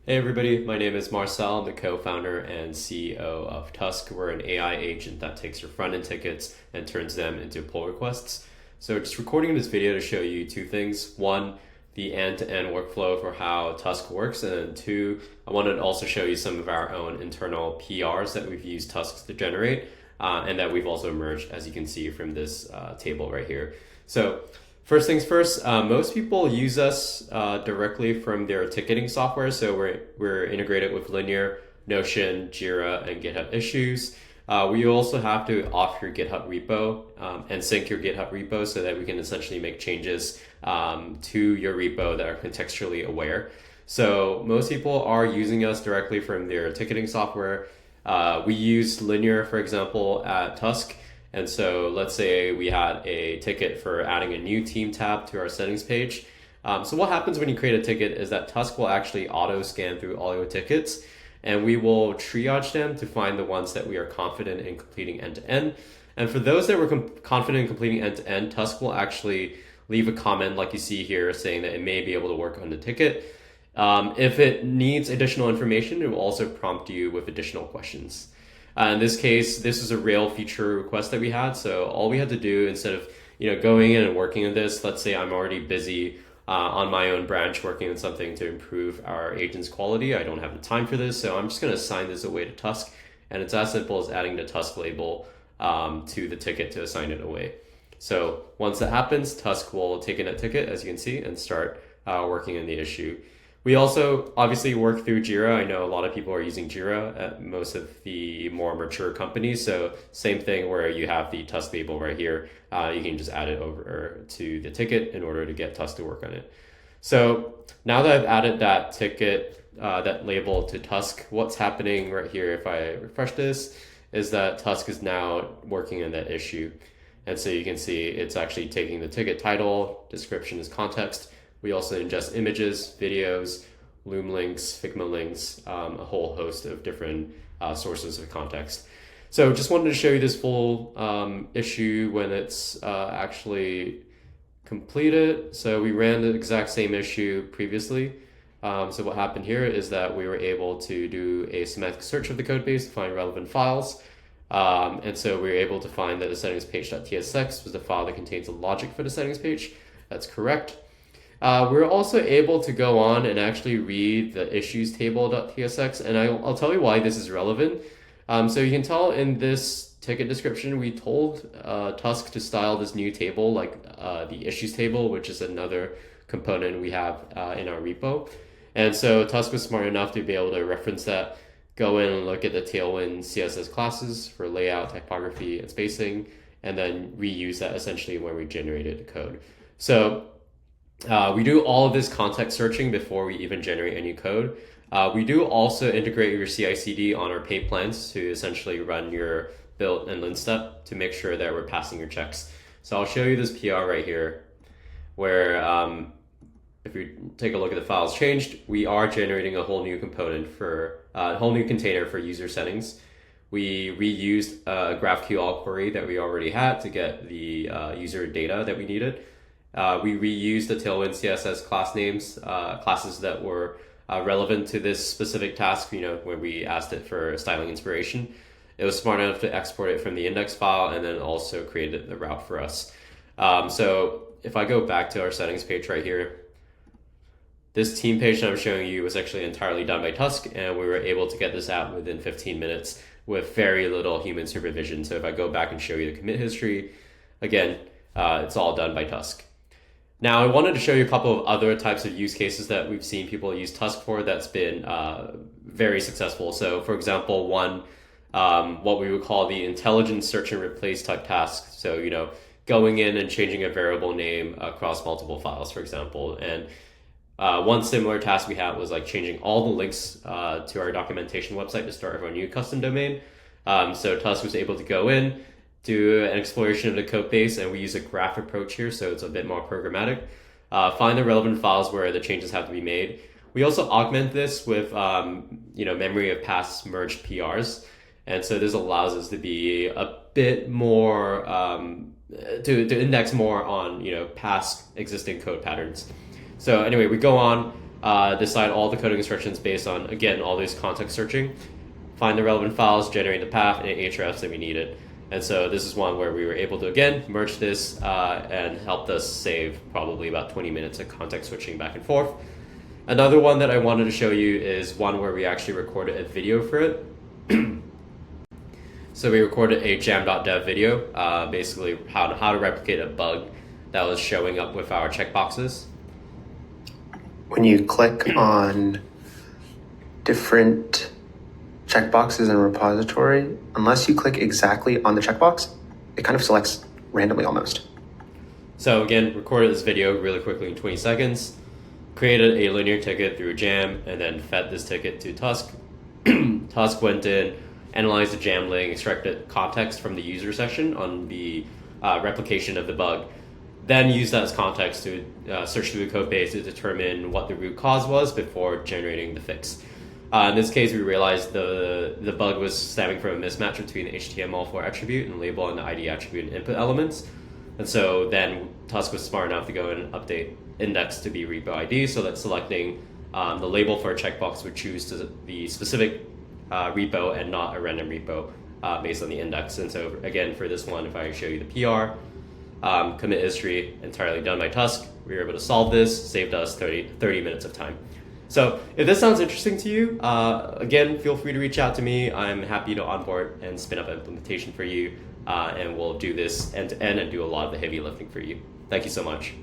Hey everybody, my name is Marcel. I'm the co-founder and CEO of Tusk. We're an AI agent that takes your front-end tickets and turns them into pull requests. So just recording this video to show you two things. One, the end-to-end workflow for how Tusk works. And then two, I wanted to also show you some of our own internal PRs that we've used Tusk to generate and that we've also merged, as you can see from this table right here. So first things first, most people use us directly from their ticketing software. So we're integrated with Linear, Notion, Jira, and GitHub Issues. We also have to off your GitHub repo and sync your GitHub repo so that we can essentially make changes to your repo that are contextually aware. So most people are using us directly from their ticketing software. We use Linear, for example, at Tusk. And so let's say we had a ticket for adding a new team tab to our settings page. So what happens when you create a ticket is that Tusk will actually auto scan through all your tickets, and we will triage them to find the ones that we are confident in completing end to end. And for those that we're confident in completing end to end, Tusk will actually leave a comment like you see here saying that it may be able to work on the ticket. If it needs additional information, it will also prompt you with additional questions. In this case, this is a real feature request that we had. So all we had to do instead of going in and working on this, let's say I'm already busy on my own branch working on something to improve our agent's quality. I don't have the time for this, so I'm just going to assign this away to Tusk. And it's as simple as adding the Tusk label to the ticket to assign it away. So once that happens, Tusk will take in that ticket, as you can see, and start working on the issue. We also obviously work through Jira. I know a lot of people are using Jira at most of the more mature companies. So same thing where you have the Tusk label right here. You can just add it over to the ticket in order to get Tusk to work on it. So now that I've added that ticket, that label to Tusk, what's happening right here, if I refresh this, is that Tusk is now working on that issue. And so you can see it's actually taking the ticket title, description is context. We also ingest images, videos, Loom links, Figma links, a whole host of different sources of context. So just wanted to show you this full issue when it's actually completed. So we ran the exact same issue previously. So what happened here is that we were able to do a semantic search of the code base to find relevant files. And so we were able to find that the settings page.tsx was the file that contains the logic for the settings page. That's correct. We're also able to go on and actually read the issues table.tsx, and I'll tell you why this is relevant. So you can tell in this ticket description, we told Tusk to style this new table like the issues table, which is another component we have in our repo. And so Tusk was smart enough to be able to reference that, go in and look at the Tailwind CSS classes for layout, typography, and spacing, and then reuse that essentially when we generated the code. So we do all of this context searching before we even generate any code. We do also integrate your CI/CD on our paid plans to essentially run your build and lint step to make sure that we're passing your checks. So I'll show you this PR right here where if you take a look at the files changed, we are generating a whole new component for a whole new container for user settings. We reused a GraphQL query that we already had to get the user data that we needed. We reused the Tailwind CSS class names, classes that were relevant to this specific task, when we asked it for styling inspiration. It was smart enough to export it from the index file and then also created the route for us. So if I go back to our settings page right here, this team page that I'm showing you was actually entirely done by Tusk, and we were able to get this out within 15 minutes with very little human supervision. So if I go back and show you the commit history, again, it's all done by Tusk. Now, I wanted to show you a couple of other types of use cases that we've seen people use Tusk for that's been very successful. So for example, one, what we would call the intelligent search and replace type task. So, going in and changing a variable name across multiple files, for example. And one similar task we had was like changing all the links to our documentation website to start our new custom domain. So Tusk was able to go in, do an exploration of the code base, and we use a graph approach here, so it's a bit more programmatic. Find the relevant files where the changes have to be made. We also augment this with memory of past merged PRs, and so this allows us to be a bit more to index more on past existing code patterns. So anyway, we go on, decide all the coding instructions based on, again, all these context searching, find the relevant files, generate the path, and hrefs that we needed. And so this is one where we were able to, again, merge this and helped us save probably about 20 minutes of context switching back and forth. Another one that I wanted to show you is one where we actually recorded a video for it. So we recorded a jam.dev video, basically how to replicate a bug that was showing up with our checkboxes. When you click on different checkboxes in a repository, unless you click exactly on the checkbox, it kind of selects randomly almost. So again, recorded this video really quickly in 20 seconds, created a linear ticket through Jam, and then fed this ticket to Tusk. Tusk went in, analyzed the Jam link, extracted context from the user session on the replication of the bug, then used that as context to search through the code base to determine what the root cause was before generating the fix. In this case, we realized the bug was stemming from a mismatch between the HTML4 attribute and label and the ID attribute and input elements. And so then Tusk was smart enough to go and update index to be repo ID, so that selecting the label for a checkbox would choose the specific repo and not a random repo based on the index. And so again, for this one, if I show you the PR, commit history entirely done by Tusk, we were able to solve this, saved us 30 minutes of time. So if this sounds interesting to you, again, feel free to reach out to me. I'm happy to onboard and spin up an implementation for you, and we'll do this end to end and do a lot of the heavy lifting for you. Thank you so much.